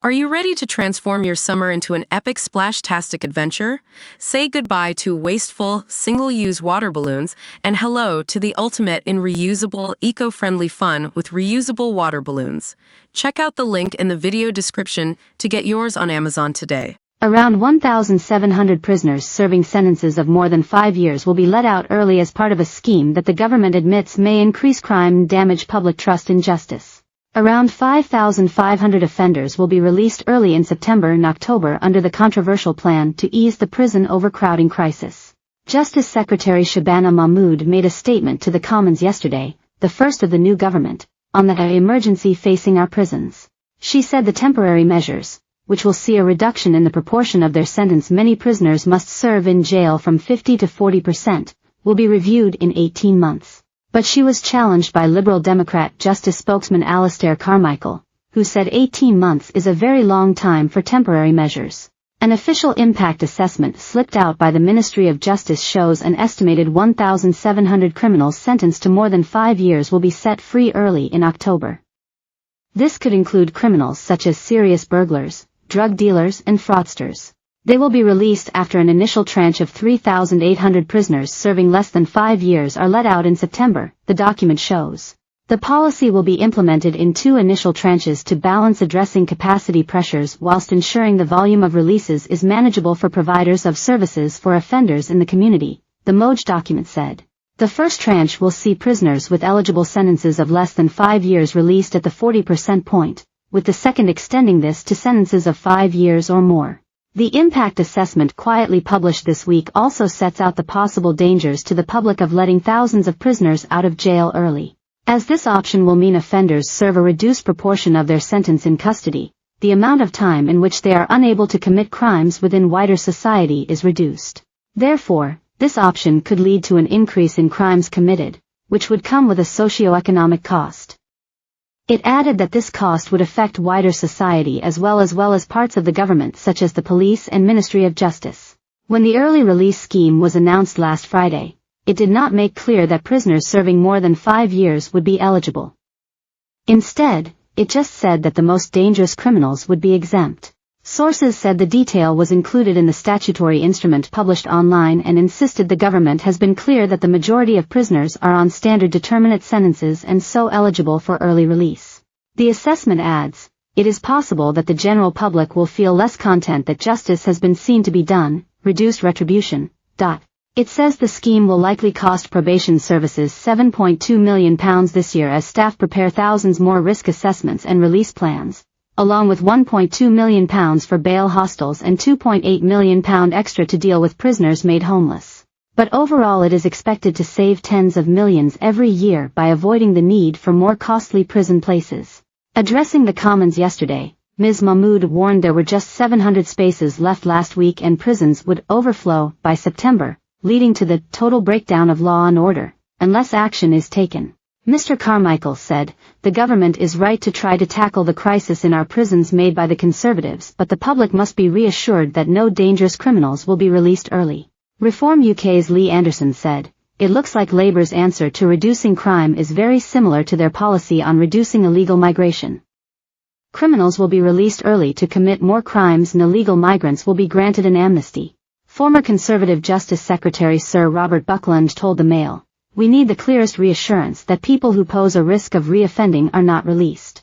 Are you ready to transform your summer into an epic splash-tastic adventure? Say goodbye to wasteful, single-use water balloons and hello to the ultimate in reusable, eco-friendly fun with reusable water balloons. Check out the link in the video description to get yours on Amazon today. Around 1,700 prisoners serving sentences of more than 5 years will be let out early as part of a scheme that the government admits may increase crime and damage public trust in justice. Around 5,500 offenders will be released early in September and October under the controversial plan to ease the prison overcrowding crisis. Justice Secretary Shabana Mahmood made a statement to the Commons yesterday, the first of the new government, on the emergency facing our prisons. She said the temporary measures, which will see a reduction in the proportion of their sentence many prisoners must serve in jail from 50 to 40%, will be reviewed in 18 months. But she was challenged by Liberal Democrat Justice spokesman Alastair Carmichael, who said 18 months is a very long time for temporary measures. An official impact assessment slipped out by the Ministry of Justice shows an estimated 1,700 criminals sentenced to more than 5 years will be set free early in October. This could include criminals such as serious burglars, drug dealers and fraudsters. They will be released after an initial tranche of 3,800 prisoners serving less than 5 years are let out in September, the document shows. The policy will be implemented in 2 initial tranches to balance addressing capacity pressures whilst ensuring the volume of releases is manageable for providers of services for offenders in the community, the MOJ document said. The first tranche will see prisoners with eligible sentences of less than 5 years released at the 40% point, with the second extending this to sentences of 5 years or more. The impact assessment quietly published this week also sets out the possible dangers to the public of letting thousands of prisoners out of jail early. As this option will mean offenders serve a reduced proportion of their sentence in custody, the amount of time in which they are unable to commit crimes within wider society is reduced. Therefore, this option could lead to an increase in crimes committed, which would come with a socio-economic cost. It added that this cost would affect wider society as well as parts of the government such as the police and Ministry of Justice. When the early release scheme was announced last Friday, it did not make clear that prisoners serving more than 5 years would be eligible. Instead, it just said that the most dangerous criminals would be exempt. Sources said the detail was included in the statutory instrument published online and insisted the government has been clear that the majority of prisoners are on standard determinate sentences and so eligible for early release. The assessment adds, it is possible that the general public will feel less content that justice has been seen to be done, reduced retribution. It says the scheme will likely cost probation services £7.2 million this year as staff prepare thousands more risk assessments and release plans, along with £1.2 million for bail hostels and £2.8 million extra to deal with prisoners made homeless. But overall it is expected to save tens of millions every year by avoiding the need for more costly prison places. Addressing the Commons yesterday, Ms. Mahmood warned there were just 700 spaces left last week and prisons would overflow by September, leading to the total breakdown of law and order, unless action is taken. Mr. Carmichael said, the government is right to try to tackle the crisis in our prisons made by the Conservatives, but the public must be reassured that no dangerous criminals will be released early. Reform UK's Lee Anderson said, it looks like Labour's answer to reducing crime is very similar to their policy on reducing illegal migration. Criminals will be released early to commit more crimes and illegal migrants will be granted an amnesty. Former Conservative Justice Secretary Sir Robert Buckland told the Mail, we need the clearest reassurance that people who pose a risk of reoffending are not released.